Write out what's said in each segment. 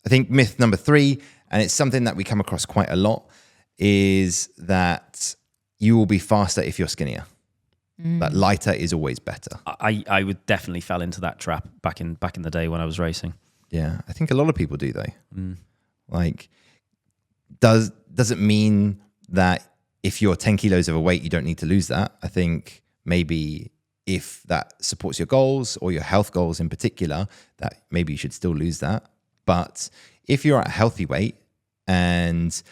I think myth number 3, and it's something that we come across quite a lot, is that you will be faster if you're skinnier. That lighter is always better. I would definitely fell into that trap back in the day when I was racing. Yeah, I think a lot of people do though. Like, does it mean that if you're 10 kilos overweight, you don't need to lose that? I think maybe if that supports your goals or your health goals in particular, that maybe you should still lose that. But if you're at a healthy weight and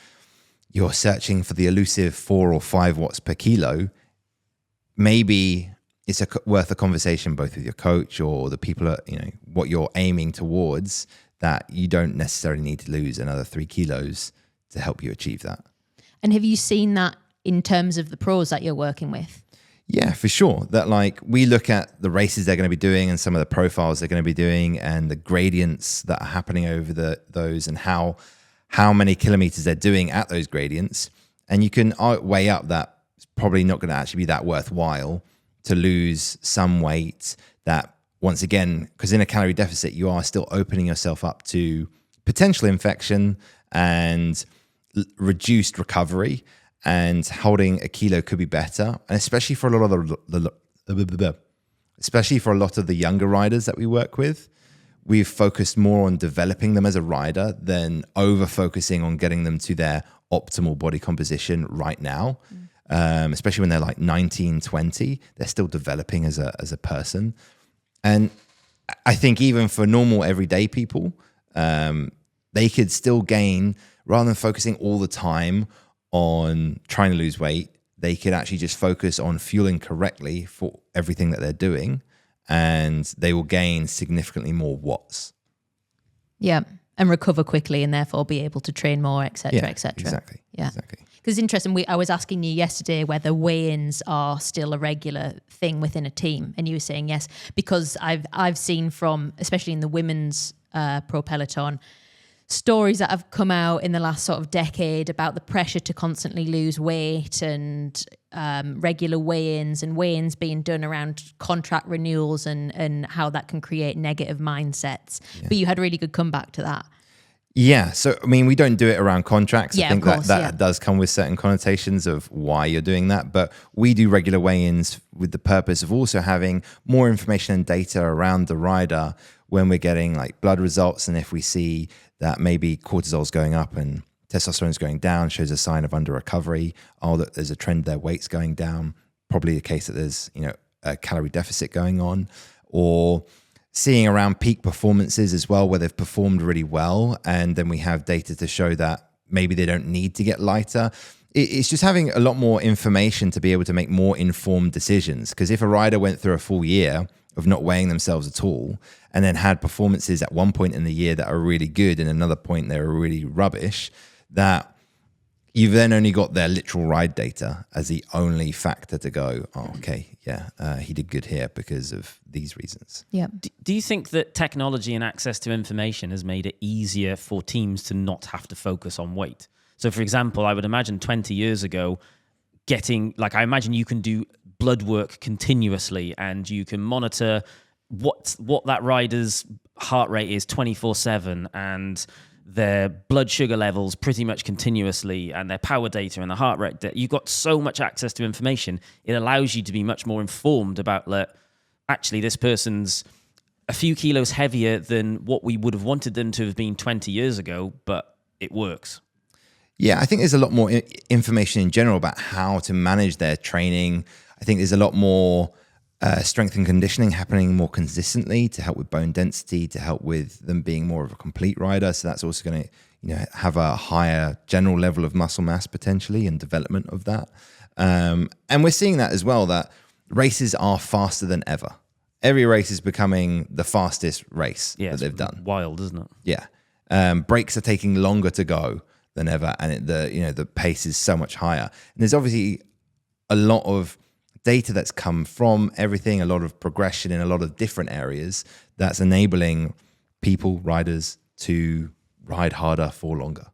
you're searching for the elusive 4 or 5 watts per kilo, maybe it's worth a conversation both with your coach or the people at, what you're aiming towards, that you don't necessarily need to lose another 3 kilos to help you achieve that. And have you seen that in terms of the pros that you're working with? Yeah, for sure. That like we look at the races they're going to be doing and some of the profiles they're going to be doing and the gradients that are happening over those and how many kilometers they're doing at those gradients. And you can weigh up that it's probably not going to actually be that worthwhile to lose some weight that, once again, because in a calorie deficit, you are still opening yourself up to potential infection and reduced recovery. And holding a kilo could be better, and especially for a lot of the younger riders that we work with, we've focused more on developing them as a rider than over focusing on getting them to their optimal body composition right now. Especially when they're like 19, 20, they're still developing as a person. And I think even for normal everyday people, they could still gain, rather than focusing all the time on trying to lose weight, they could actually just focus on fueling correctly for everything that they're doing, and they will gain significantly more watts. Yeah, and recover quickly and therefore be able to train more, etc., etc. Exactly. Yeah. Exactly. Because it's interesting, I was asking you yesterday whether weigh-ins are still a regular thing within a team, and you were saying yes, because I've seen from, especially in the women's pro peloton, stories that have come out in the last sort of decade about the pressure to constantly lose weight and regular weigh-ins and weigh-ins being done around contract renewals and how that can create negative mindsets. Yeah. But you had a really good comeback to that. Yeah. So, I mean, we don't do it around contracts. Yeah, I think of course, that does come with certain connotations of why you're doing that. But we do regular weigh-ins with the purpose of also having more information and data around the rider when we're getting like blood results. And if we see that maybe cortisol's going up and testosterone's going down, shows a sign of under recovery. Oh, that there's a trend, their weight's going down. Probably a case that there's, a calorie deficit going on, or seeing around peak performances as well, where they've performed really well. And then we have data to show that maybe they don't need to get lighter. It's just having a lot more information to be able to make more informed decisions. Because if a rider went through a full year of not weighing themselves at all, and then had performances at one point in the year that are really good and another point they were really rubbish, that you've then only got their literal ride data as the only factor to go, oh, okay, yeah, he did good here because of these reasons. Yeah. Do you think that technology and access to information has made it easier for teams to not have to focus on weight? So, for example, I would imagine 20 years ago, I imagine you can do blood work continuously and you can monitor what that rider's heart rate is 24/7 and their blood sugar levels pretty much continuously and their power data and the heart rate. You've got so much access to information. It allows you to be much more informed about, actually, this person's a few kilos heavier than what we would have wanted them to have been 20 years ago, but it works. Yeah, I think there's a lot more information in general about how to manage their training. I think there's a lot more strength and conditioning happening more consistently to help with bone density, to help with them being more of a complete rider. So that's also going to, have a higher general level of muscle mass potentially and development of that. And we're seeing that as well, that races are faster than ever. Every race is becoming the fastest race that they've done. Wild, isn't it? Yeah. Breaks are taking longer to go than ever. And the pace is so much higher. And there's obviously a lot of data that's come from everything, a lot of progression in a lot of different areas that's enabling people, riders, to ride harder for longer.